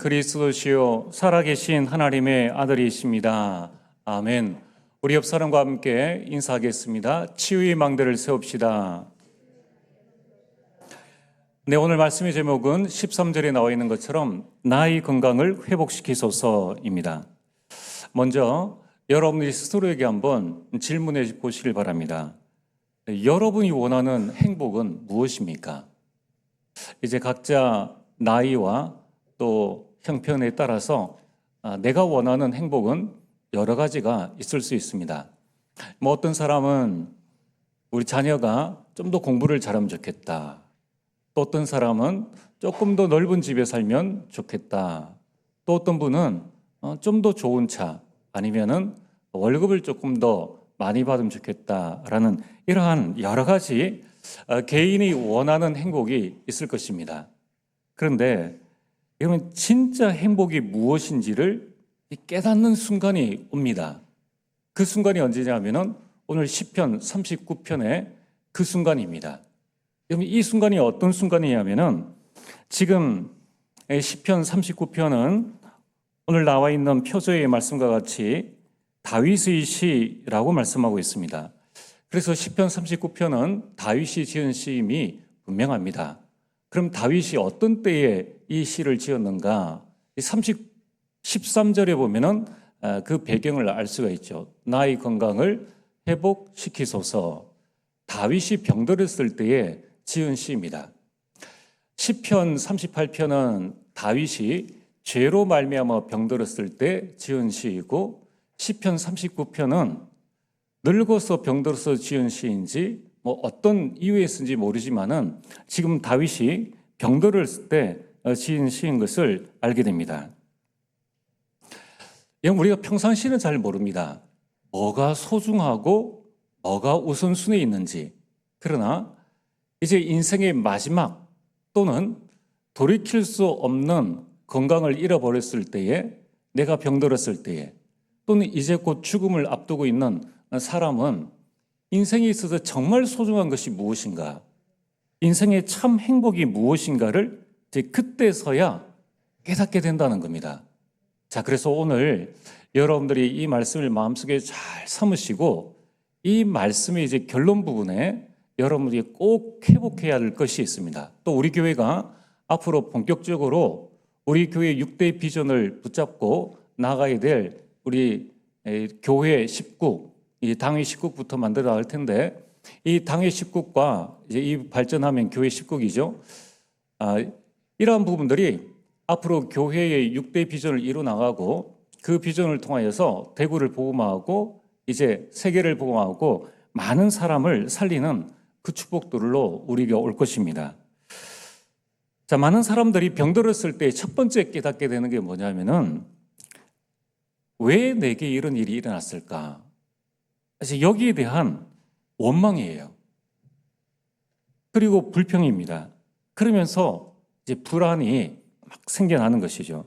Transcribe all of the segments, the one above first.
그리스도시요 살아계신 하나님의 아들이십니다. 아멘. 우리 옆 사람과 함께 인사하겠습니다. 치유의 망대를 세웁시다. 네, 오늘 말씀의 제목은 13절에 나와 있는 것처럼 나의 건강을 회복시키소서입니다. 먼저 여러분들이 스스로에게 한번 질문해 보시길 바랍니다. 여러분이 원하는 행복은 무엇입니까? 이제 각자 나이와 또 형편에 따라서 내가 원하는 행복은 여러 가지가 있을 수 있습니다. 어떤 사람은 우리 자녀가 좀 더 공부를 잘하면 좋겠다. 또 어떤 사람은 조금 더 넓은 집에 살면 좋겠다. 또 어떤 분은 좀 더 좋은 차 아니면은 월급을 조금 더 많이 받으면 좋겠다라는 이러한 여러 가지 개인이 원하는 행복이 있을 것입니다. 그런데 여러분 진짜 행복이 무엇인지를 깨닫는 순간이 옵니다. 그 순간이 언제냐면은 오늘 시편 39편의 그 순간입니다. 여러분 이 순간이 어떤 순간이냐면은 지금 시편 39편은 오늘 나와 있는 표저의 말씀과 같이 다윗의 시라고 말씀하고 있습니다. 그래서 시편 39편은 다윗이 지은 시임이 분명합니다. 그럼 다윗이 어떤 때에 이 시를 지었는가? 13절에 보면은 그 배경을 알 수가 있죠. 나의 건강을 회복시키소서. 다윗이 병들었을 때에 지은 시입니다. 시편 38편은 다윗이 죄로 말미암아 병들었을 때 지은 시이고 시편 39편은 늙어서 병들어서 지은 시인지 어떤 이유에 쓴지 모르지만은 지금 다윗이 병들었을 때 지은 시인 것을 알게 됩니다. 우리가 평상시는 잘 모릅니다. 뭐가 소중하고 뭐가 우선순위에 있는지. 그러나 이제 인생의 마지막 또는 돌이킬 수 없는 건강을 잃어버렸을 때에, 내가 병들었을 때에, 또는 이제 곧 죽음을 앞두고 있는 사람은 인생에 있어서 정말 소중한 것이 무엇인가, 인생의 참 행복이 무엇인가를 이제 그때서야 깨닫게 된다는 겁니다. 자, 그래서 오늘 여러분들이 이 말씀을 마음속에 잘 삼으시고 이 말씀의 이제 결론 부분에 여러분들이 꼭 회복해야 할 것이 있습니다. 또 우리 교회가 앞으로 본격적으로 우리 교회 6대 비전을 붙잡고 나가야 될 우리 교회 10국, 이 당회 10국부터 만들어 나갈 텐데 이 당회 10국과 이제 이 발전하면 교회 10국이죠. 이러한 부분들이 앞으로 교회의 6대 비전을 이루 나가고 그 비전을 통하여서 대구를 복음화하고 이제 세계를 복음화하고 많은 사람을 살리는 그 축복들로 우리가 올 것입니다. 자, 많은 사람들이 병들었을 때 첫 번째 깨닫게 되는 게 뭐냐면은 왜 내게 이런 일이 일어났을까? 사실 여기에 대한 원망이에요. 그리고 불평입니다. 그러면서 이제 불안이 막 생겨나는 것이죠.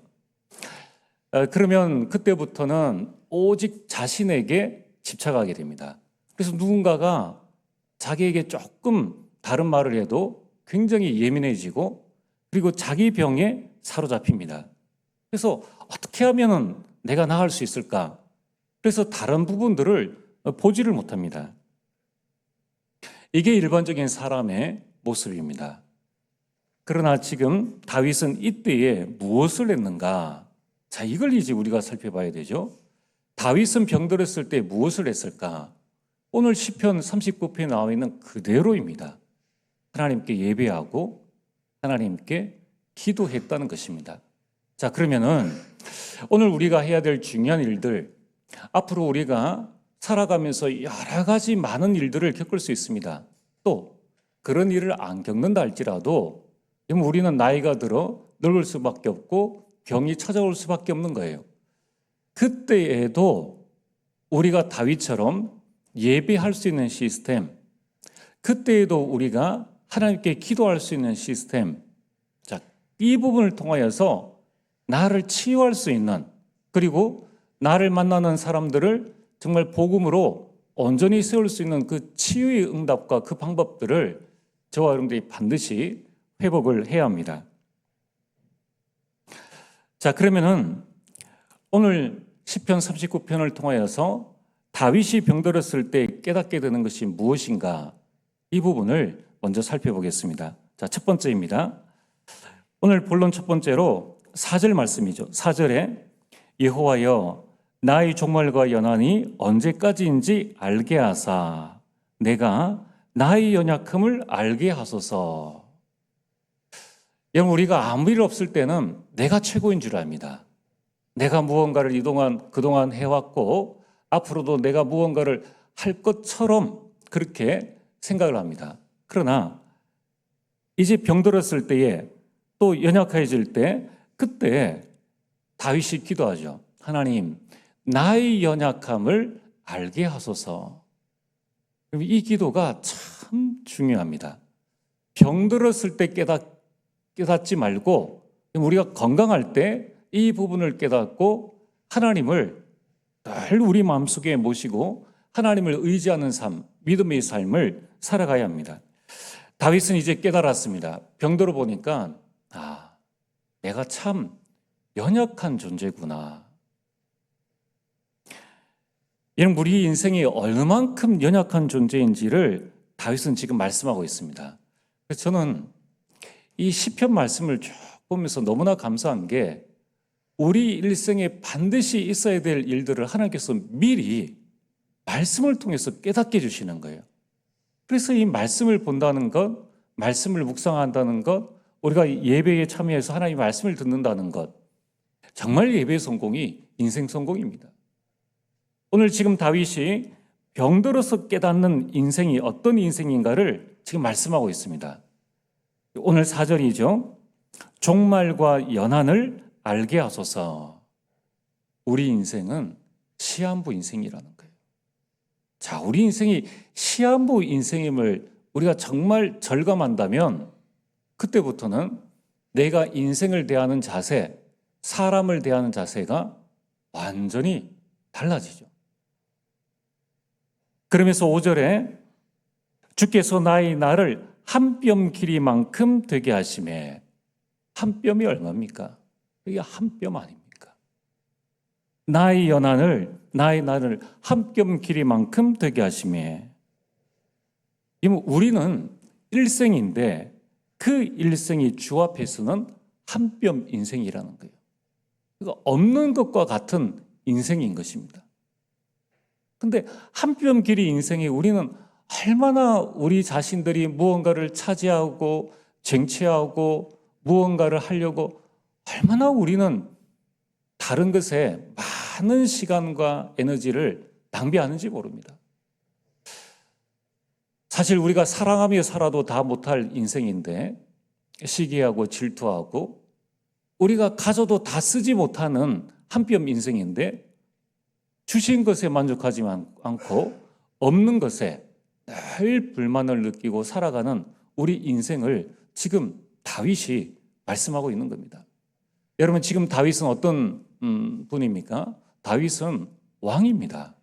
그러면 그때부터는 오직 자신에게 집착하게 됩니다. 그래서 누군가가 자기에게 조금 다른 말을 해도 굉장히 예민해지고 그리고 자기 병에 사로잡힙니다. 그래서 어떻게 하면 내가 나을 수 있을까? 그래서 다른 부분들을 보지를 못합니다. 이게 일반적인 사람의 모습입니다. 그러나 지금 다윗은 이때에 무엇을 했는가? 자, 이걸 이제 우리가 살펴봐야 되죠. 다윗은 병들었을 때 무엇을 했을까? 오늘 시편 39편에 나와 있는 그대로입니다. 하나님께 예배하고 하나님께 기도했다는 것입니다. 자, 그러면은 오늘 우리가 해야 될 중요한 일들, 앞으로 우리가 살아가면서 여러 가지 많은 일들을 겪을 수 있습니다. 또 그런 일을 안 겪는다 할지라도 우리는 나이가 들어 늙을 수밖에 없고 병이 찾아올 수밖에 없는 거예요. 그때에도 우리가 다윗처럼 예배할 수 있는 시스템, 그때에도 우리가 하나님께 기도할 수 있는 시스템, 자, 이 부분을 통하여서 나를 치유할 수 있는, 그리고 나를 만나는 사람들을 정말 복음으로 온전히 세울 수 있는 그 치유의 응답과 그 방법들을 저와 여러분들이 반드시 회복을 해야 합니다. 자, 그러면은 오늘 시편 39편을 통하여서 다윗이 병들었을 때 깨닫게 되는 것이 무엇인가? 이 부분을 먼저 살펴보겠습니다. 자, 첫 번째입니다. 오늘 본론 첫 번째로 4절 말씀이죠. 4절에 여호와여 나의 종말과 연한이 언제까지인지 알게 하사 내가 나의 연약함을 알게 하소서. 여러분, 우리가 아무 일 없을 때는 내가 최고인 줄 압니다. 내가 무언가를 그동안 해왔고 앞으로도 내가 무언가를 할 것처럼 그렇게 생각을 합니다. 그러나 이제 병들었을 때에 또 연약해질 때 그때 다윗이 기도하죠. 하나님, 나의 연약함을 알게 하소서. 이 기도가 참 중요합니다. 병들었을 때 깨닫지 말고 우리가 건강할 때 이 부분을 깨닫고 하나님을 늘 우리 마음속에 모시고 하나님을 의지하는 삶, 믿음의 삶을 살아가야 합니다. 다윗은 이제 깨달았습니다. 병들어 보니까 내가 참 연약한 존재구나. 이런 우리 인생이 얼마만큼 연약한 존재인지를 다윗은 지금 말씀하고 있습니다. 그래서 저는 이 시편 말씀을 쭉 보면서 너무나 감사한 게 우리 일생에 반드시 있어야 될 일들을 하나님께서 미리 말씀을 통해서 깨닫게 해주시는 거예요. 그래서 이 말씀을 본다는 것, 말씀을 묵상한다는 것, 우리가 예배에 참여해서 하나님의 말씀을 듣는다는 것, 정말 예배의 성공이 인생 성공입니다. 오늘 지금 다윗이 병들어서 깨닫는 인생이 어떤 인생인가를 지금 말씀하고 있습니다. 오늘 4절이죠. 종말과 연한을 알게 하소서. 우리 인생은 시한부 인생이라는 거예요. 자, 우리 인생이 시한부 인생임을 우리가 정말 절감한다면 그때부터는 내가 인생을 대하는 자세, 사람을 대하는 자세가 완전히 달라지죠. 그러면서 5절에 주께서 나를 한 뼘 길이만큼 되게 하시매. 한 뼘이 얼마입니까? 이게 한 뼘 아닙니까? 나의 연한을 한 뼘 길이만큼 되게 하시매. 우리는 일생인데 그 일생이 주 앞에서는 한 뼘 인생이라는 거예요. 그러니까 없는 것과 같은 인생인 것입니다. 근데 한 뼘 길이 인생에 우리는 얼마나 우리 자신들이 무언가를 차지하고 쟁취하고 무언가를 하려고 얼마나 우리는 다른 것에 많은 시간과 에너지를 낭비하는지 모릅니다. 사실 우리가 사랑하며 살아도 다 못할 인생인데 시기하고 질투하고 우리가 가져도 다 쓰지 못하는 한 뼘 인생인데 주신 것에 만족하지 않고 없는 것에 늘 불만을 느끼고 살아가는 우리 인생을 지금 다윗이 말씀하고 있는 겁니다. 여러분, 지금 다윗은 어떤 분입니까? 다윗은 왕입니다.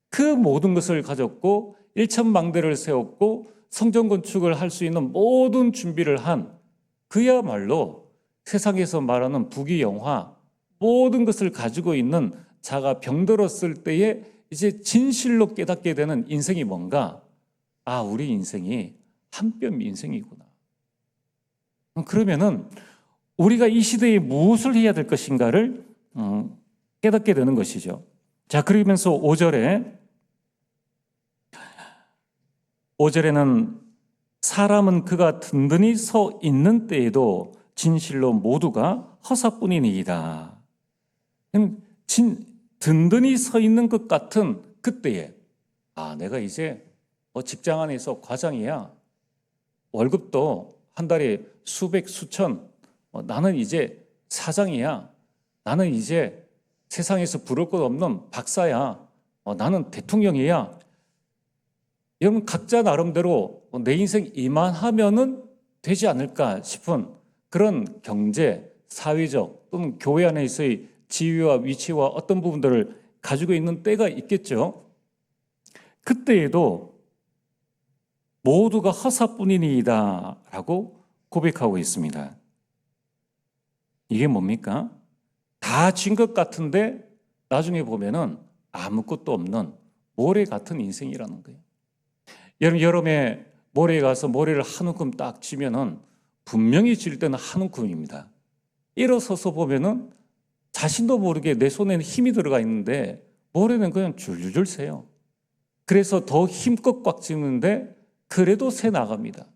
그 모든 것을 가졌고 일천망대를 세웠고 성전 건축을 할 수 있는 모든 준비를 한 그야말로 세상에서 말하는 부귀영화 모든 것을 가지고 있는 자가 병들었을 때에 이제 진실로 깨닫게 되는 인생이 뭔가? 우리 인생이 한 뼘 인생이구나. 그러면은 우리가 이 시대에 무엇을 해야 될 것인가를 깨닫게 되는 것이죠. 자, 그러면서 5절에는 사람은 그가 든든히 서 있는 때에도 진실로 모두가 허사뿐이니이다. 든든히 서 있는 것 같은 그때에 내가 이제 직장 안에서 과장이야. 월급도 한 달에 수백 수천. 나는 이제 사장이야. 나는 이제 세상에서 부를 것 없는 박사야. 나는 대통령이야. 여러분, 각자 나름대로 내 인생 이만하면은 되지 않을까 싶은 그런 경제, 사회적 또는 교회 안에서의 지위와 위치와 어떤 부분들을 가지고 있는 때가 있겠죠. 그때에도 모두가 허사뿐이니이다 라고 고백하고 있습니다. 이게 뭡니까? 다 쥔 것 같은데 나중에 보면은 아무것도 없는 모래 같은 인생이라는 거예요. 여러분, 여름에 모래에 가서 모래를 한 움큼 딱 쥐면은 분명히 쥘 때는 한 움큼입니다. 일어서서 보면은 자신도 모르게 내 손에는 힘이 들어가 있는데 모래는 그냥 줄줄줄 새요. 그래서 더 힘껏 꽉 쥐는데 그래도 새 나갑니다.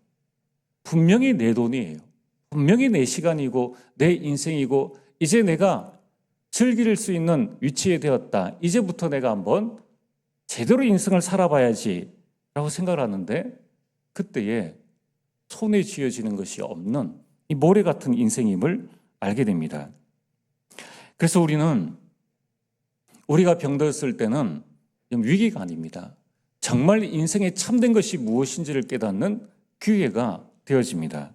분명히 내 돈이에요. 분명히 내 시간이고 내 인생이고 이제 내가 즐길 수 있는 위치에 되었다. 이제부터 내가 한번 제대로 인생을 살아봐야지 라고 생각을 하는데 그때에 손에 쥐어지는 것이 없는 이 모래 같은 인생임을 알게 됩니다. 그래서 우리가 병들었을 때는 위기가 아닙니다. 정말 인생에 참된 것이 무엇인지를 깨닫는 기회가 되어집니다.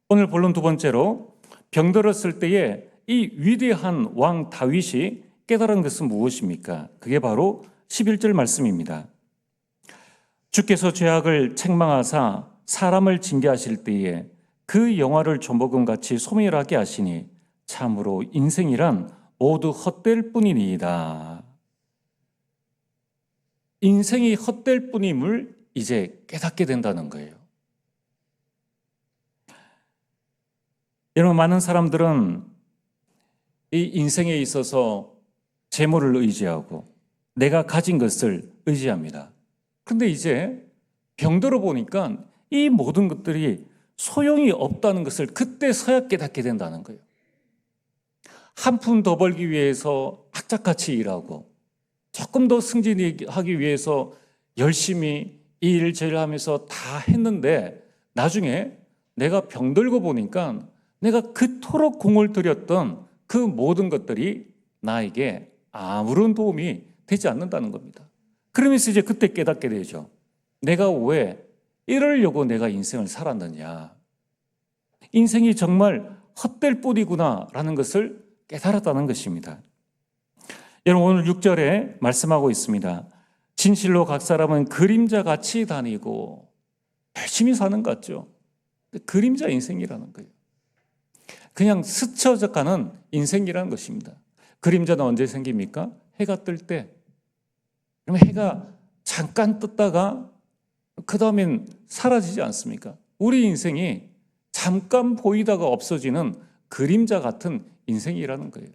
오늘 본론 두 번째로 병들었을 때에 이 위대한 왕 다윗이 깨달은 것은 무엇입니까? 그게 바로 11절 말씀입니다. 주께서 죄악을 책망하사 사람을 징계하실 때에 그 영화를 조목금같이 소멸하게 하시니 참으로 인생이란 모두 헛될 뿐이니이다. 인생이 헛될 뿐임을 이제 깨닫게 된다는 거예요. 여러분, 많은 사람들은 이 인생에 있어서 재물을 의지하고 내가 가진 것을 의지합니다. 그런데 이제 병들어 보니까 이 모든 것들이 소용이 없다는 것을 그때서야 깨닫게 된다는 거예요. 한 푼 더 벌기 위해서 악착같이 일하고 조금 더 승진하기 위해서 열심히 이 일 저 일 하면서 다 했는데 나중에 내가 병들고 보니까 내가 그토록 공을 들였던 그 모든 것들이 나에게 아무런 도움이 되지 않는다는 겁니다. 그러면서 이제 그때 깨닫게 되죠. 내가 왜 이러려고 내가 인생을 살았느냐. 인생이 정말 헛될 뿐이구나라는 것을 깨달았다는 것입니다. 여러분, 오늘 6절에 말씀하고 있습니다. 진실로 각 사람은 그림자같이 다니고 열심히 사는 것 같죠. 그림자 인생이라는 거예요. 그냥 스쳐져 가는 인생이라는 것입니다. 그림자는 언제 생깁니까? 해가 뜰 때. 그러면 해가 잠깐 떴다가 그 다음엔 사라지지 않습니까? 우리 인생이 잠깐 보이다가 없어지는 그림자 같은 인생이라는 거예요.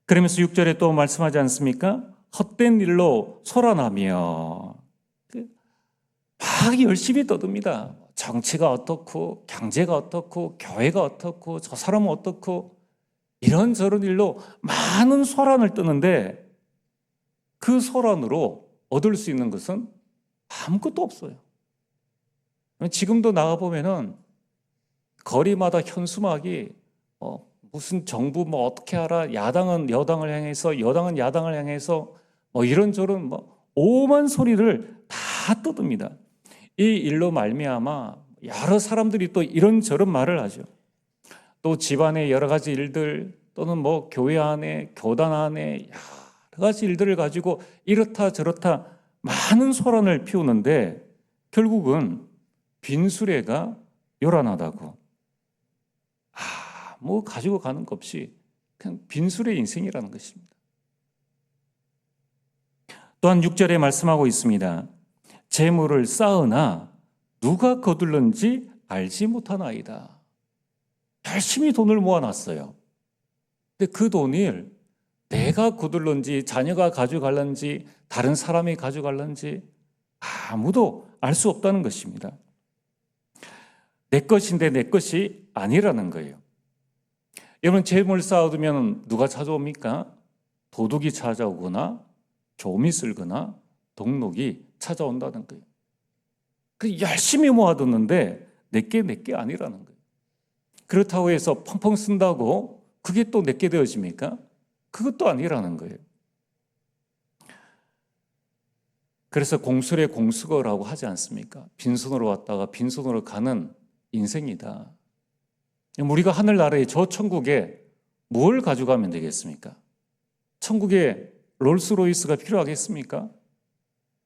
그러면서 6절에 또 말씀하지 않습니까? 헛된 일로 소란하며 막 열심히 떠듭니다. 정치가 어떻고 경제가 어떻고 교회가 어떻고 저 사람은 어떻고 이런저런 일로 많은 소란을 뜨는데 그 소란으로 얻을 수 있는 것은 아무것도 없어요. 지금도 나가보면은 거리마다 현수막이 무슨 정부 뭐 어떻게 하라, 야당은 여당을 향해서 여당은 야당을 향해서 뭐 이런저런 뭐 오만 소리를 다 떠듭니다. 이 일로 말미암아 여러 사람들이 또 이런저런 말을 하죠. 또 집안의 여러 가지 일들 또는 뭐 교회 안에 교단 안에 여러 가지 일들을 가지고 이렇다 저렇다 많은 소란을 피우는데 결국은 빈수레가 요란하다고 뭐 가지고 가는 것 없이 그냥 빈수레 인생이라는 것입니다. 또한 6절에 말씀하고 있습니다. 재물을 쌓으나 누가 거둘는지 알지 못하나이다. 열심히 돈을 모아놨어요. 근데 그 돈을 내가 거둘는지 자녀가 가져갈는지 다른 사람이 가져갈는지 아무도 알 수 없다는 것입니다. 내 것인데 내 것이 아니라는 거예요. 여러분, 재물 쌓아두면 누가 찾아옵니까? 도둑이 찾아오거나 좀이 쓸거나 동록이 찾아온다는 거예요. 열심히 모아뒀는데 내게 아니라는 거예요. 그렇다고 해서 펑펑 쓴다고 그게 또 내게 되어집니까? 그것도 아니라는 거예요. 그래서 공술에 공수거라고 하지 않습니까? 빈손으로 왔다가 빈손으로 가는 인생이다. 우리가 하늘나라의 저 천국에 뭘 가져가면 되겠습니까? 천국에 롤스로이스가 필요하겠습니까?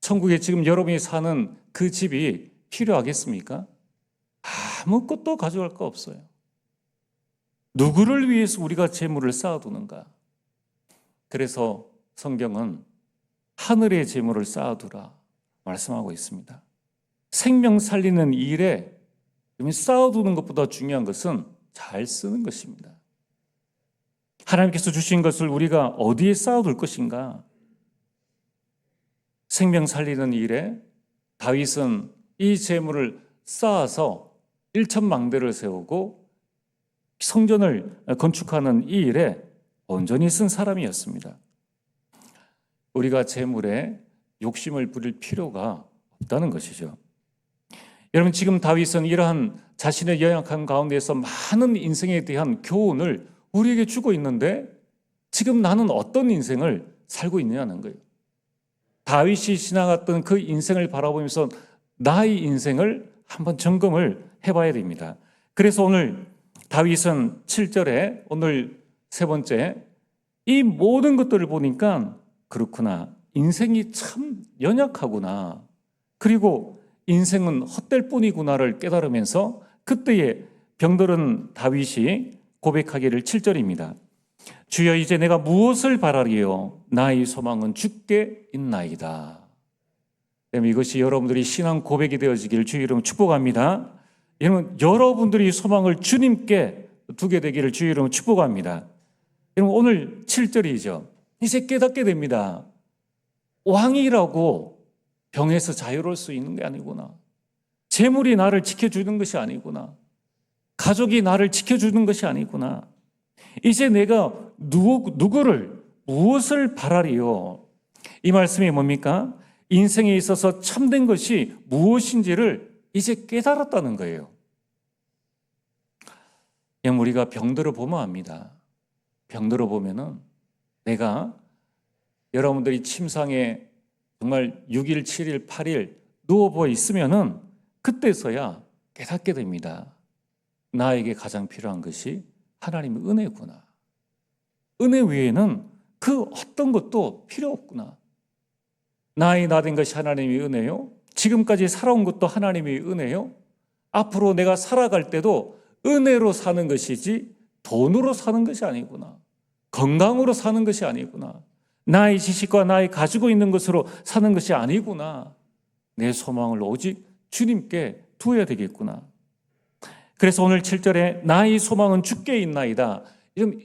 천국에 지금 여러분이 사는 그 집이 필요하겠습니까? 아무것도 가져갈 거 없어요. 누구를 위해서 우리가 재물을 쌓아두는가? 그래서 성경은 하늘의 재물을 쌓아두라 말씀하고 있습니다. 생명 살리는 일에 쌓아두는 것보다 중요한 것은 잘 쓰는 것입니다. 하나님께서 주신 것을 우리가 어디에 쌓아둘 것인가? 생명 살리는 일에 다윗은 이 재물을 쌓아서 일천망대를 세우고 성전을 건축하는 이 일에 온전히 쓴 사람이었습니다. 우리가 재물에 욕심을 부릴 필요가 없다는 것이죠. 여러분, 지금 다윗은 이러한 자신의 연약한 가운데서 많은 인생에 대한 교훈을 우리에게 주고 있는데 지금 나는 어떤 인생을 살고 있느냐는 거예요. 다윗이 지나갔던 그 인생을 바라보면서 나의 인생을 한번 점검을 해봐야 됩니다. 그래서 오늘 다윗은 7절에 오늘 세 번째, 이 모든 것들을 보니까 그렇구나, 인생이 참 연약하구나, 그리고 인생은 헛될 뿐이구나를 깨달으면서 그때에 병들은 다윗이 고백하기를 7절입니다. 주여, 이제 내가 무엇을 바라리요? 나의 소망은 주께 있나이다. 이것이 여러분들이 신앙 고백이 되어지기를 주의 이름으로 축복합니다. 여러분들이 소망을 주님께 두게 되기를 주의 이름으로 축복합니다. 여러분, 오늘 7절이죠. 이제 깨닫게 됩니다. 왕이라고 병에서 자유로울 수 있는 게 아니구나. 재물이 나를 지켜주는 것이 아니구나. 가족이 나를 지켜주는 것이 아니구나. 이제 내가 누구를, 무엇을 바라리요? 이 말씀이 뭡니까? 인생에 있어서 참된 것이 무엇인지를 이제 깨달았다는 거예요. 그냥 우리가 병들어 보면 압니다. 병들어 보면은 내가, 여러분들이 침상에 정말 6일, 7일, 8일 누워보아 있으면은 그때서야 깨닫게 됩니다. 나에게 가장 필요한 것이 하나님의 은혜구나. 은혜 외에는 그 어떤 것도 필요 없구나. 나의 나된 것이 하나님의 은혜요. 지금까지 살아온 것도 하나님의 은혜요. 앞으로 내가 살아갈 때도 은혜로 사는 것이지 돈으로 사는 것이 아니구나. 건강으로 사는 것이 아니구나. 나의 지식과 나의 가지고 있는 것으로 사는 것이 아니구나. 내 소망을 오직 주님께 두어야 되겠구나. 그래서 오늘 7절에 나의 소망은 주께 있나이다.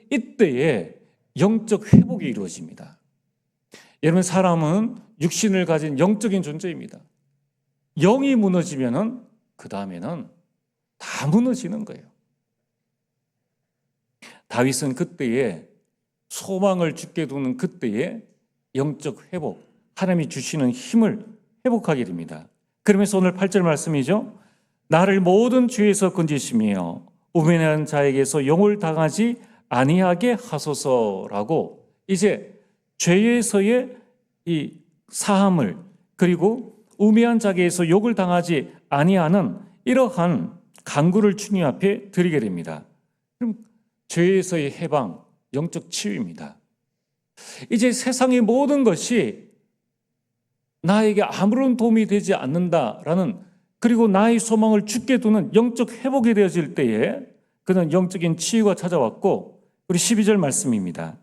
이때에 영적 회복이 이루어집니다. 여러분, 사람은 육신을 가진 영적인 존재입니다. 영이 무너지면은 그 다음에는 다 무너지는 거예요. 다윗은 그때에 소망을 주께 두는 그때에 영적 회복, 하나님이 주시는 힘을 회복하게 됩니다. 그러면서 오늘 8절 말씀이죠. 나를 모든 죄에서 건지시며 우매한 자에게서 영을 당하지 아니하게 하소서라고, 이제 죄에서의 이 사함을, 그리고 우매한 자에게서 욕을 당하지 아니하는 이러한 간구를 주님 앞에 드리게 됩니다. 그럼 죄에서의 해방, 영적 치유입니다. 이제 세상의 모든 것이 나에게 아무런 도움이 되지 않는다라는, 그리고 나의 소망을 주께 두는 영적 회복이 되어질 때에 그는 영적인 치유가 찾아왔고, 우리 12절 말씀입니다.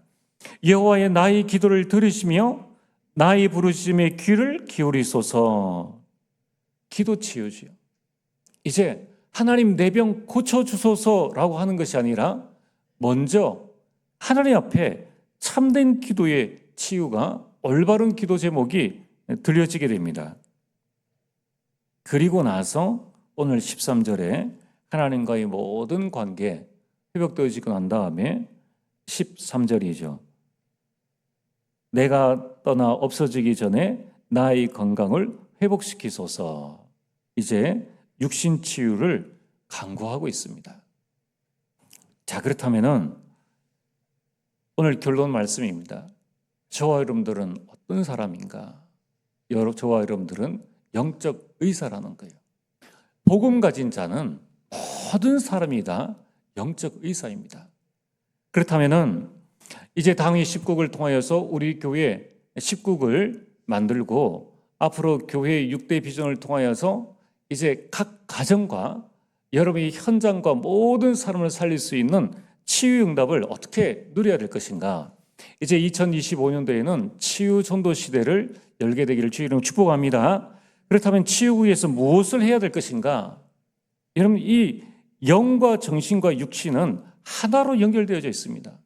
여호와의 나의 기도를 들으시며 나의 부르심에 귀를 기울이소서. 기도 치유지요. 이제 하나님 내 병 고쳐주소서라고 하는 것이 아니라 먼저 하나님 앞에 참된 기도의 치유가, 올바른 기도 제목이 들려지게 됩니다. 그리고 나서 오늘 13절에 하나님과의 모든 관계 회복되어지고 난 다음에 13절이죠. 내가 떠나 없어지기 전에 나의 건강을 회복시키소서. 이제 육신 치유를 간구하고 있습니다. 자, 그렇다면은 오늘 결론 말씀입니다. 저와 여러분들은 어떤 사람인가? 저와 여러분들은 영적 의사라는 거예요. 복음 가진 자는 모든 사람이 다 영적 의사입니다. 그렇다면은 이제 당의 10국을 통하여서 우리 교회 10국을 만들고 앞으로 교회의 6대 비전을 통하여서 이제 각 가정과 여러분의 현장과 모든 사람을 살릴 수 있는 치유 응답을 어떻게 누려야 될 것인가? 이제 2025년도에는 치유 전도 시대를 열게 되기를 주의 이름으로 축복합니다. 그렇다면 치유를 위해서 무엇을 해야 될 것인가? 여러분, 이 영과 정신과 육신은 하나로 연결되어져 있습니다.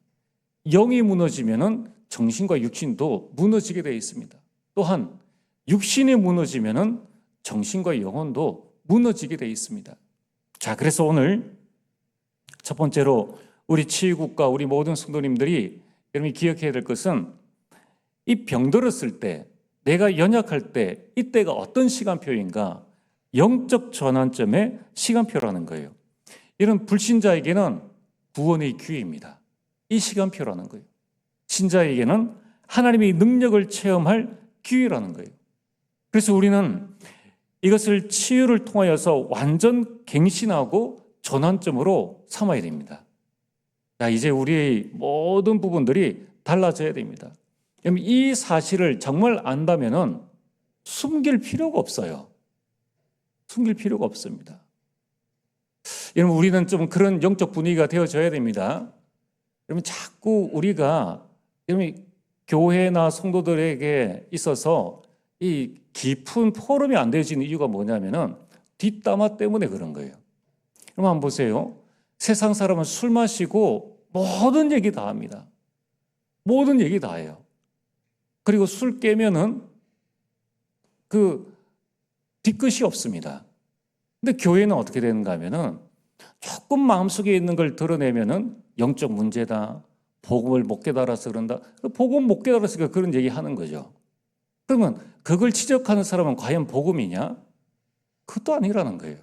영이 무너지면은 정신과 육신도 무너지게 되어 있습니다. 또한 육신이 무너지면은 정신과 영혼도 무너지게 되어 있습니다. 자, 그래서 오늘 첫 번째로 우리 치유국과 우리 모든 성도님들이 여러분이 기억해야 될 것은 이 병들었을 때, 내가 연약할 때 이때가 어떤 시간표인가? 영적 전환점의 시간표라는 거예요. 이런 불신자에게는 구원의 기회입니다. 이 시간표라는 거예요. 신자에게는 하나님의 능력을 체험할 기회라는 거예요. 그래서 우리는 이것을 치유를 통하여서 완전 갱신하고 전환점으로 삼아야 됩니다. 자, 이제 우리의 모든 부분들이 달라져야 됩니다. 이 사실을 정말 안다면은 숨길 필요가 없어요. 숨길 필요가 없습니다. 여러분, 우리는 좀 그런 영적 분위기가 되어져야 됩니다. 여러분, 자꾸 우리가 여러분 교회나 성도들에게 있어서 이 깊은 포럼이 안 되어지는 이유가 뭐냐면은 뒷담화 때문에 그런 거예요. 여러분 한번 보세요. 세상 사람은 술 마시고 모든 얘기 다 합니다. 모든 얘기 다 해요. 그리고 술 깨면은 그 뒤끝이 없습니다. 근데 교회는 어떻게 되는가 하면은 조금 마음속에 있는 걸 드러내면은 영적 문제다. 복음을 못 깨달아서 그런다. 복음 못 깨달았으니까 그런 얘기 하는 거죠. 그러면 그걸 지적하는 사람은 과연 복음이냐? 그것도 아니라는 거예요.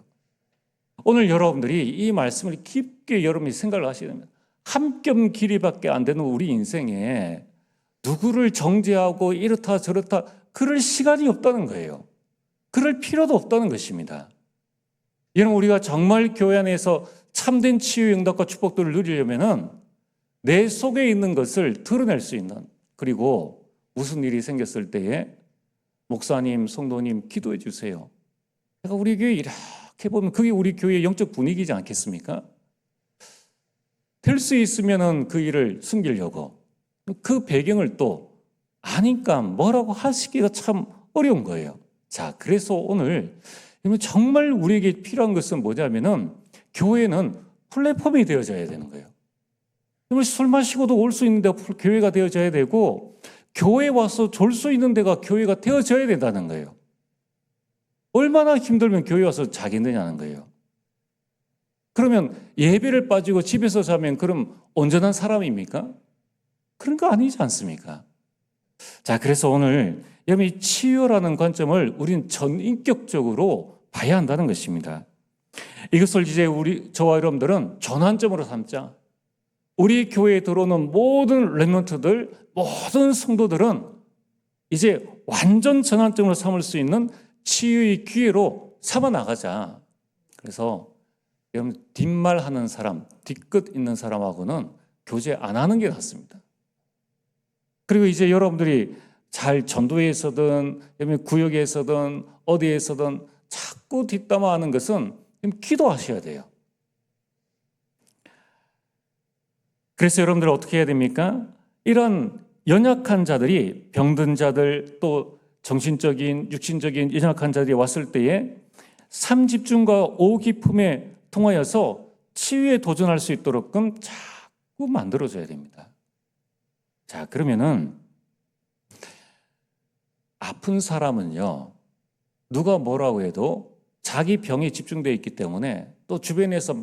오늘 여러분들이 이 말씀을 깊게 여러분이 생각을 하셔야 됩니다. 한 뼘 길이밖에 안 되는 우리 인생에 누구를 정죄하고 이렇다 저렇다 그럴 시간이 없다는 거예요. 그럴 필요도 없다는 것입니다. 여러분, 우리가 정말 교회 안에서 참된 치유 응답과 축복들을 누리려면은 내 속에 있는 것을 드러낼 수 있는, 그리고 무슨 일이 생겼을 때에 목사님, 성도님 기도해 주세요. 그러니까 우리 교회 이렇게 보면 그게 우리 교회의 영적 분위기지 않겠습니까? 될 수 있으면은 그 일을 숨기려고 그 배경을 또 아니까 뭐라고 하시기가 참 어려운 거예요. 자, 그래서 오늘 정말 우리에게 필요한 것은 뭐냐면은 교회는 플랫폼이 되어져야 되는 거예요. 술 마시고도 올 수 있는 데가 교회가 되어져야 되고, 교회에 와서 졸 수 있는 데가 교회가 되어져야 된다는 거예요. 얼마나 힘들면 교회 와서 자겠느냐는 거예요. 그러면 예배를 빠지고 집에서 자면 그럼 온전한 사람입니까? 그런 거 아니지 않습니까? 자, 그래서 오늘 여러분 이 치유라는 관점을 우리는 전인격적으로 봐야 한다는 것입니다. 이것을 이제 저와 여러분들은 전환점으로 삼자. 우리 교회에 들어오는 모든 렘넌트들, 모든 성도들은 이제 완전 전환점으로 삼을 수 있는 치유의 기회로 삼아 나가자. 그래서 여러분 뒷말하는 사람, 뒤끝 있는 사람하고는 교제 안 하는 게 낫습니다. 그리고 이제 여러분들이 잘 전도회에서든 구역에서든 어디에서든 자꾸 뒷담화하는 것은 기도하셔야 돼요. 그래서 여러분들 어떻게 해야 됩니까? 이런 연약한 자들이, 병든 자들, 또 정신적인, 육신적인 연약한 자들이 왔을 때에 삼집중과 오기품에 통하여서 치유에 도전할 수 있도록끔 자꾸 만들어줘야 됩니다. 자, 그러면은 아픈 사람은요, 누가 뭐라고 해도 자기 병에 집중되어 있기 때문에, 또 주변에서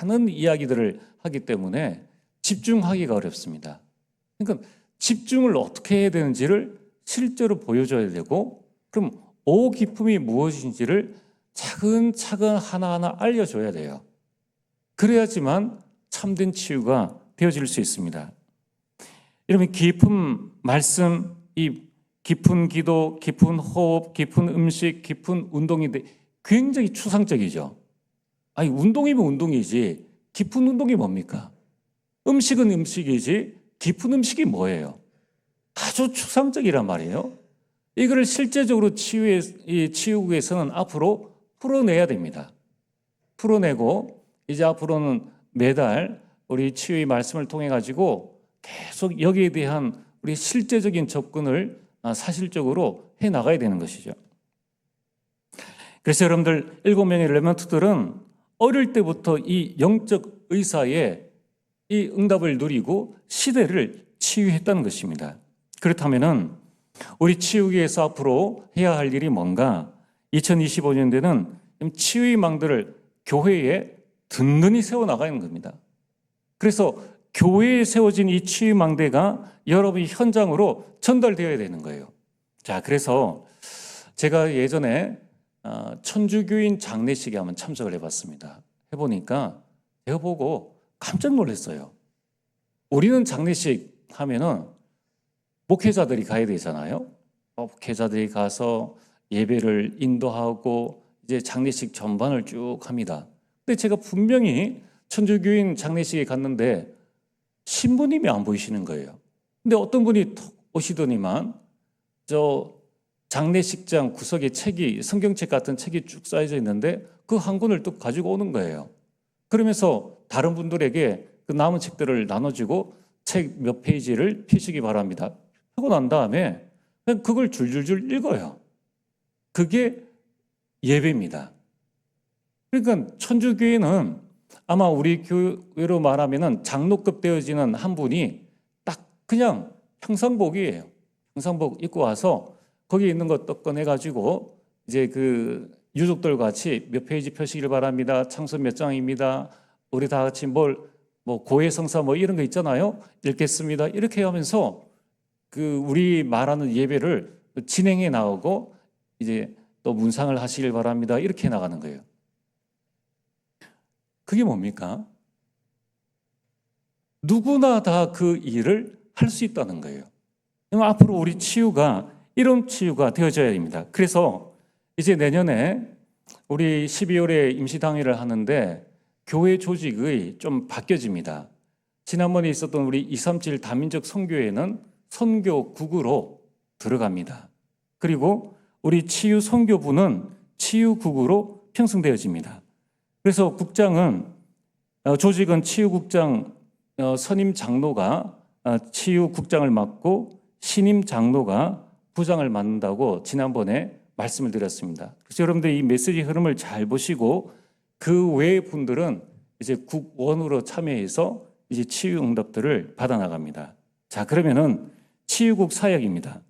많은 이야기들을 하기 때문에 집중하기가 어렵습니다. 그러니까 집중을 어떻게 해야 되는지를 실제로 보여줘야 되고, 그럼 오기품이 무엇인지를 차근차근 하나하나 알려줘야 돼요. 그래야지만 참된 치유가 되어질 수 있습니다. 여러분, 깊은 말씀, 이 깊은 기도, 깊은 호흡, 깊은 음식, 깊은 운동인데 굉장히 추상적이죠. 아니, 운동이면 운동이지 깊은 운동이 뭡니까? 음식은 음식이지 깊은 음식이 뭐예요? 아주 추상적이란 말이에요. 이거를 실제적으로 치유국에서는 앞으로 풀어내야 됩니다. 풀어내고 이제 앞으로는 매달 우리 치유의 말씀을 통해 가지고 계속 여기에 대한 우리 실제적인 접근을 사실적으로 해 나가야 되는 것이죠. 그래서 여러분들 7명의 렘넌트들은 어릴 때부터 이 영적 의사의 이 응답을 누리고 시대를 치유했다는 것입니다. 그렇다면은 우리 치유기에서 앞으로 해야 할 일이 뭔가? 2025년대는 치유의 망대를 교회에 든든히 세워나가는 겁니다. 그래서 교회에 세워진 이 치유의 망대가 여러분이 현장으로 전달되어야 되는 거예요. 자, 그래서 제가 예전에 천주교인 장례식에 한번 참석을 해봤습니다. 해보니까 제가 보고 깜짝 놀랐어요. 우리는 장례식 하면은 목회자들이 가야 되잖아요. 목회자들이 가서 예배를 인도하고 이제 장례식 전반을 쭉 합니다. 근데 제가 분명히 천주교인 장례식에 갔는데 신부님이 안 보이시는 거예요. 근데 어떤 분이 톡 오시더니만 저 장례식장 구석에 책이, 성경책 같은 책이 쭉 쌓여져 있는데 그 한 권을 또 가지고 오는 거예요. 그러면서 다른 분들에게 그 남은 책들을 나눠주고 책 몇 페이지를 피시기 바랍니다. 하고 난 다음에 그냥 그걸 줄줄줄 읽어요. 그게 예배입니다. 그러니까 천주교회는 아마 우리 교회로 말하면은 장로급 되어지는 한 분이 딱 그냥 평상복이에요. 평상복 입고 와서 거기 있는 것 꺼내가지고 이제 그 유족들 같이 몇 페이지 펴시길 바랍니다. 창서 몇 장입니다. 우리 다 같이 뭐 고해성사 뭐 이런 거 있잖아요. 읽겠습니다. 이렇게 하면서 그 우리 말하는 예배를 진행해 나오고 이제 또 문상을 하시길 바랍니다. 이렇게 나가는 거예요. 그게 뭡니까? 누구나 다 그 일을 할 수 있다는 거예요. 앞으로 우리 치유가 이런 치유가 되어져야 됩니다. 그래서 이제 내년에 우리 12월에 임시당회를 하는데 교회 조직이 좀 바뀌어집니다. 지난번에 있었던 우리 237 다민족 선교회는 선교국으로 들어갑니다. 그리고 우리 치유 선교부는 치유국으로 편성되어집니다. 그래서 국장은 조직은 치유국장 선임 장로가 치유국장을 맡고 신임 장로가 부장을 맡는다고 지난번에 말씀을 드렸습니다. 그래서 여러분들 이 메시지 흐름을 잘 보시고 그 외의 분들은 이제 국원으로 참여해서 이제 치유 응답들을 받아 나갑니다. 자, 그러면은 치유국 사역입니다.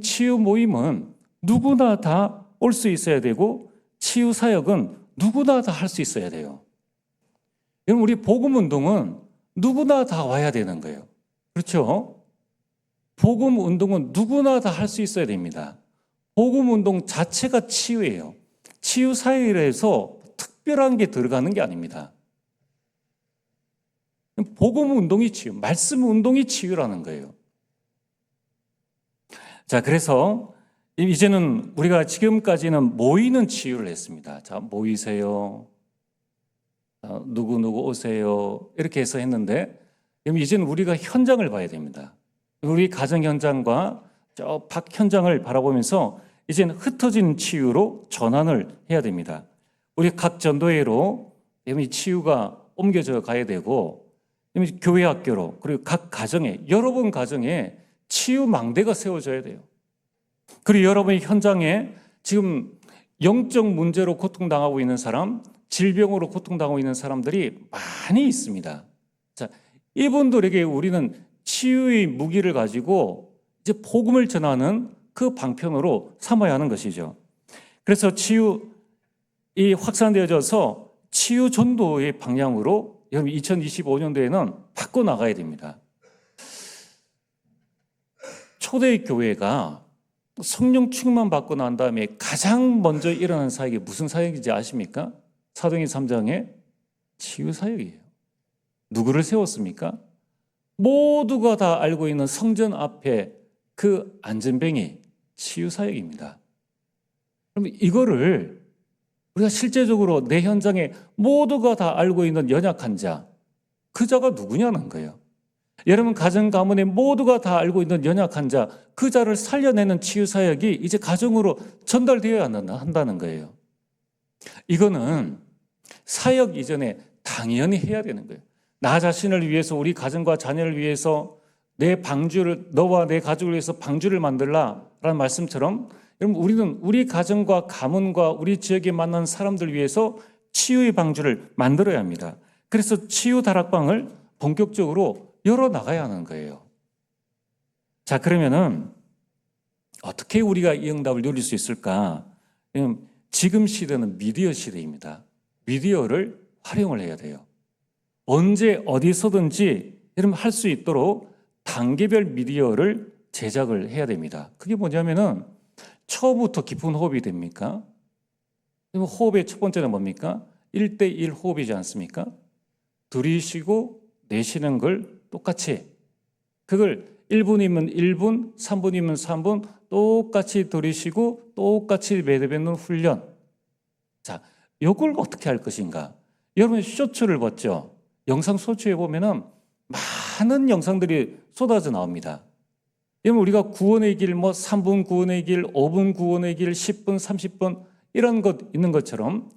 치유 모임은 누구나 다 올 수 있어야 되고 치유 사역은 누구나 다 할 수 있어야 돼요. 여러분 우리 복음 운동은 누구나 다 와야 되는 거예요. 그렇죠? 복음 운동은 누구나 다 할 수 있어야 됩니다. 복음 운동 자체가 치유예요. 치유 사역에서 특별한 게 들어가는 게 아닙니다. 복음 운동이 치유, 말씀 운동이 치유라는 거예요. 자, 그래서 이제는 우리가 지금까지는 모이는 치유를 했습니다. 자, 모이세요. 누구누구 오세요. 이렇게 해서 했는데 이제는 우리가 현장을 봐야 됩니다. 우리 가정 현장과 저 밖 현장을 바라보면서 이제는 흩어진 치유로 전환을 해야 됩니다. 우리 각 전도회로 이 치유가 옮겨져 가야 되고 교회 학교로 그리고 각 가정에 여러분 가정에 치유 망대가 세워져야 돼요. 그리고 여러분의 현장에 지금 영적 문제로 고통당하고 있는 사람, 질병으로 고통당하고 있는 사람들이 많이 있습니다. 자, 이분들에게 우리는 치유의 무기를 가지고 이제 복음을 전하는 그 방편으로 삼아야 하는 것이죠. 그래서 치유 이 확산되어져서 치유 전도의 방향으로 여러분 2025년도에는 바꿔 나가야 됩니다. 초대 교회가 성령 충만 받고 난 다음에 가장 먼저 일어나는 사역이 무슨 사역인지 아십니까? 사도행전 3장에 치유 사역이에요. 누구를 세웠습니까? 모두가 다 알고 있는 성전 앞에 그 안전뱅이 치유 사역입니다. 그럼 이거를 우리가 실제적으로 내 현장에 모두가 다 알고 있는 연약한 자, 그 자가 누구냐는 거예요. 여러분 가정 가문에 모두가 다 알고 있는 연약한 자, 그 자를 살려내는 치유 사역이 이제 가정으로 전달되어야 한다는 거예요. 이거는 사역 이전에 당연히 해야 되는 거예요. 나 자신을 위해서, 우리 가정과 자녀를 위해서 내 방주를, 너와 내 가족을 위해서 방주를 만들라라는 말씀처럼, 여러분 우리는 우리 가정과 가문과 우리 지역에 만난 사람들 위해서 치유의 방주를 만들어야 합니다. 그래서 치유 다락방을 본격적으로 열어 나가야 하는 거예요. 자, 그러면은 어떻게 우리가 이 응답을 누릴 수 있을까? 지금 시대는 미디어 시대입니다. 미디어를 활용을 해야 돼요. 언제 어디서든지 여러분 할 수 있도록 단계별 미디어를 제작을 해야 됩니다. 그게 뭐냐면은 처음부터 깊은 호흡이 됩니까? 호흡의 첫 번째는 뭡니까? 1대1 호흡이지 않습니까? 들이쉬고 내쉬는 걸 똑같이, 그걸 1분이면 1분, 3분이면 3분 똑같이 들이쉬고 똑같이 내뱉는 훈련. 자, 이걸 어떻게 할 것인가? 여러분 쇼츠를 봤죠? 영상 쇼츠에 보면은 많은 영상들이 쏟아져 나옵니다. 여러분 우리가 구원의 길, 3분 구원의 길, 5분 구원의 길, 10분, 30분 이런 것 있는 것처럼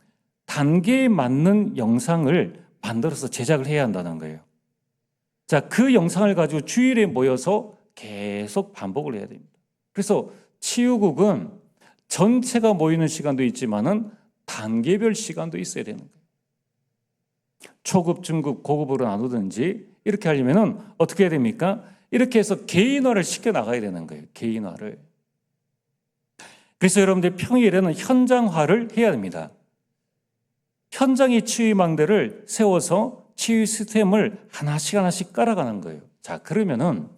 단계에 맞는 영상을 만들어서 제작을 해야 한다는 거예요. 자, 그 영상을 가지고 주일에 모여서 계속 반복을 해야 됩니다. 그래서 치유국은 전체가 모이는 시간도 있지만은 단계별 시간도 있어야 되는 거예요. 초급, 중급, 고급으로 나누든지 이렇게 하려면은 어떻게 해야 됩니까? 이렇게 해서 개인화를 시켜 나가야 되는 거예요. 개인화를. 그래서 여러분들 평일에는 현장화를 해야 됩니다. 현장의 치유망대를 세워서 치유 시스템을 하나씩 깔아가는 거예요. 자, 그러면은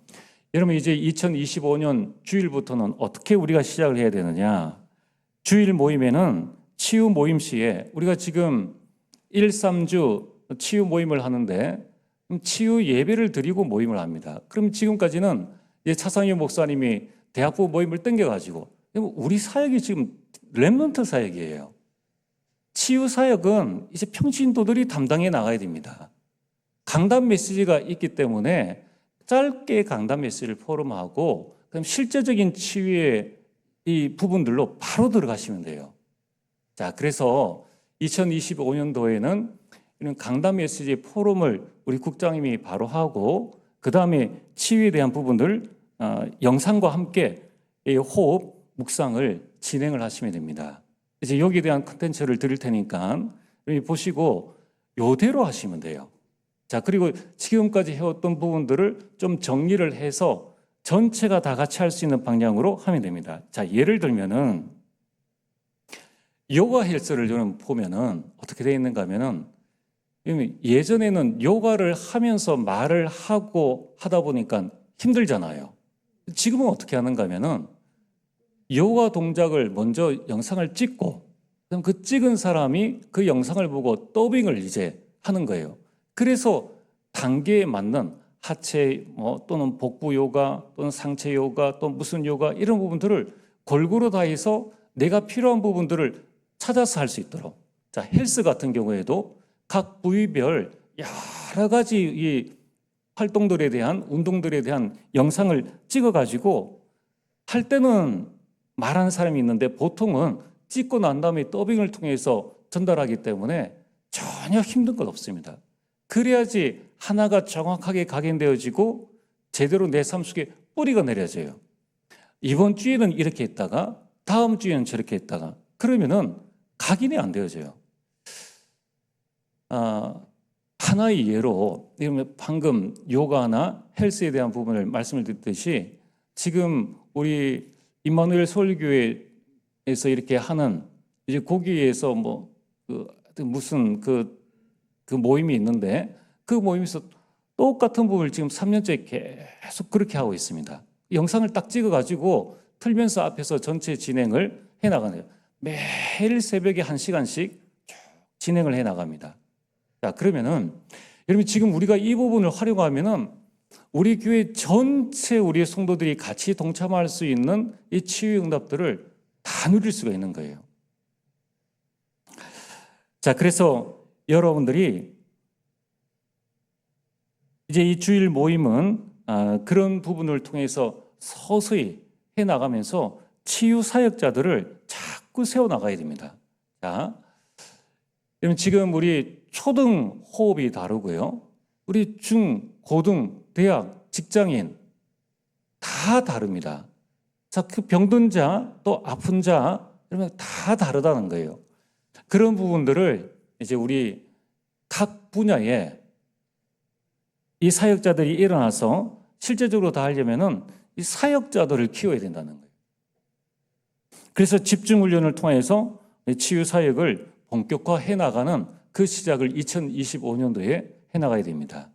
여러분 이제 2025년 주일부터는 어떻게 우리가 시작을 해야 되느냐? 주일 모임에는 치유 모임 시에 우리가 지금 1, 3주 치유 모임을 하는데 치유 예배를 드리고 모임을 합니다. 그럼 지금까지는 차상희 목사님이 대학부 모임을 땡겨가지고 우리 사역이 지금 렘넌트 사역이에요. 치유 사역은 이제 평신도들이 담당해 나가야 됩니다. 강단 메시지가 있기 때문에 짧게 강단 메시지를 포럼하고 그럼 실제적인 치유의 이 부분들로 바로 들어가시면 돼요. 자, 그래서 2025년도에는 이런 강단 메시지 포럼을 우리 국장님이 바로 하고 그 다음에 치유에 대한 부분들 영상과 함께 이 호흡 묵상을 진행을 하시면 됩니다. 이제 여기에 대한 컨텐츠를 드릴 테니까 여기 보시고 요대로 하시면 돼요. 자, 그리고 지금까지 해왔던 부분들을 좀 정리를 해서 전체가 다 같이 할 수 있는 방향으로 하면 됩니다. 자, 예를 들면은 요가 헬스를 저는 보면은 어떻게 되어 있는가 하면은 예전에는 요가를 하면서 말을 하고 하다 보니까 힘들잖아요. 지금은 어떻게 하는가 하면은 요가 동작을 먼저 영상을 찍고 그럼 그 찍은 사람이 그 영상을 보고 더빙을 이제 하는 거예요. 그래서 단계에 맞는 하체 또는 복부 요가 또는 상체 요가 또 무슨 요가 이런 부분들을 골고루 다 해서 내가 필요한 부분들을 찾아서 할 수 있도록. 자, 헬스 같은 경우에도 각 부위별 여러 가지 이 활동들에 대한 운동들에 대한 영상을 찍어가지고 할 때는 말하는 사람이 있는데 보통은 찍고 난 다음에 더빙을 통해서 전달하기 때문에 전혀 힘든 것 없습니다. 그래야지 하나가 정확하게 각인되어지고 제대로 내 삶 속에 뿌리가 내려져요. 이번 주에는 이렇게 했다가 다음 주에는 저렇게 했다가 그러면은 각인이 안 되어져요. 하나의 예로 방금 요가나 헬스에 대한 부분을 말씀을 드렸듯이 지금 우리 임마누엘 서울교회에서 이렇게 하는 이제 거기에서 무슨 그 모임이 있는데 그 모임에서 똑같은 부분을 지금 3년째 계속 그렇게 하고 있습니다. 영상을 딱 찍어가지고 틀면서 앞에서 전체 진행을 해나가네요. 매일 새벽에 1시간씩 쭉 진행을 해나갑니다. 자, 그러면은 여러분 지금 우리가 이 부분을 활용하면은 우리 교회 전체 우리의 성도들이 같이 동참할 수 있는 이 치유 응답들을 다 누릴 수가 있는 거예요. 자, 그래서 여러분들이 이제 이 주일 모임은 그런 부분을 통해서 서서히 해나가면서 치유 사역자들을 자꾸 세워나가야 됩니다. 자, 여러분 지금 우리 초등 호흡이 다르고요. 우리 중, 고등, 대학, 직장인 다 다릅니다. 자, 그 병든 자, 또 아픈 자, 이러면 다 다르다는 거예요. 그런 부분들을 이제 우리 각 분야에 이 사역자들이 일어나서 실제적으로 다 하려면은 이 사역자들을 키워야 된다는 거예요. 그래서 집중 훈련을 통해서 치유 사역을 본격화해 나가는 그 시작을 2025년도에 해 나가야 됩니다.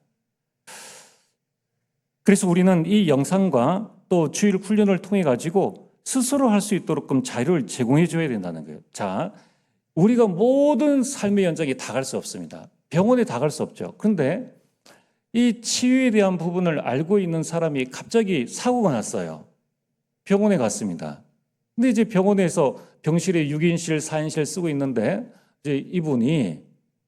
그래서 우리는 이 영상과 또 주일 훈련을 통해 가지고 스스로 할 수 있도록 자유를 제공해 줘야 된다는 거예요. 자, 우리가 모든 삶의 연장에 다 갈 수 없습니다. 병원에 다 갈 수 없죠. 그런데 이 치유에 대한 부분을 알고 있는 사람이 갑자기 사고가 났어요. 병원에 갔습니다. 근데 이제 병원에서 병실에 6인실, 4인실 쓰고 있는데 이제 이분이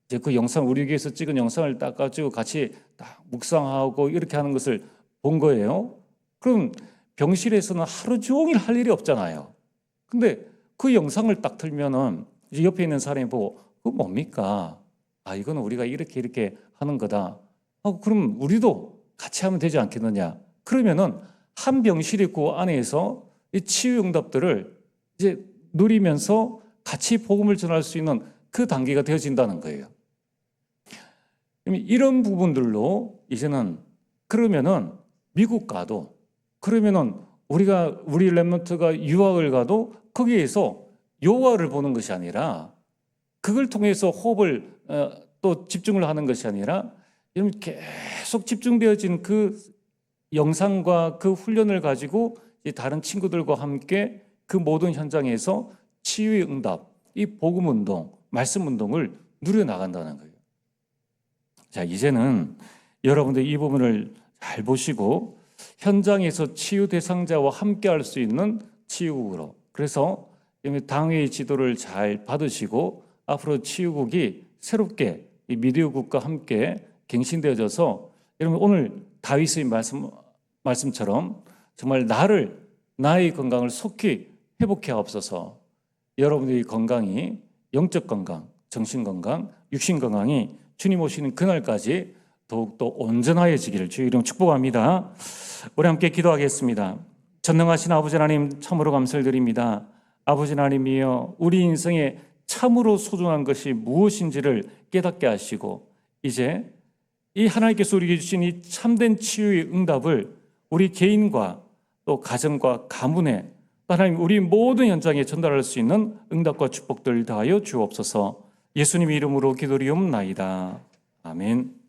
이제 그 영상, 우리 교회에서 찍은 영상을 딱 가지고 같이 딱 묵상하고 이렇게 하는 것을 본 거예요. 그럼 병실에서는 하루 종일 할 일이 없잖아요. 근데 그 영상을 딱 틀면은 이제 옆에 있는 사람이 보고 그거 뭡니까? 아, 이거는 우리가 이렇게 하는 거다. 그럼 우리도 같이 하면 되지 않겠느냐? 그러면은 한 병실이 그 안에서 이 치유 응답들을 이제 누리면서 같이 복음을 전할 수 있는 그 단계가 되어진다는 거예요. 이런 부분들로 이제는 그러면은 미국 가도 그러면은 우리 랩런트가 유학을 가도 거기에서 여호와를 보는 것이 아니라 그걸 통해서 호흡을 또 집중을 하는 것이 아니라 이런 계속 집중되어진 그 영상과 그 훈련을 가지고 다른 친구들과 함께 그 모든 현장에서 치유의 응답, 이 복음 운동, 말씀 운동을 누려나간다는 거예요. 자, 이제는 여러분들 이 부분을 잘 보시고 현장에서 치유 대상자와 함께 할 수 있는 치유국으로, 그래서 당회의 지도를 잘 받으시고 앞으로 치유국이 새롭게 이 미디어국과 함께 갱신되어져서 여러분 오늘 다윗의 말씀처럼 정말 나의 건강을 속히 회복해 없어서 여러분의 건강이 영적 건강, 정신 건강, 육신 건강이 주님 오시는 그날까지 더욱더 온전하여지기를 주의 이름 축복합니다. 우리 함께 기도하겠습니다. 전능하신 아버지 하나님 참으로 감사를 드립니다. 아버지 하나님이여, 우리 인생에 참으로 소중한 것이 무엇인지를 깨닫게 하시고 이제 이 하나님께서 우리에게 주신 이 참된 치유의 응답을 우리 개인과 또 가정과 가문에 하나님 우리 모든 현장에 전달할 수 있는 응답과 축복들 다하여 주옵소서. 예수님 이름으로 기도리옵나이다. 아멘.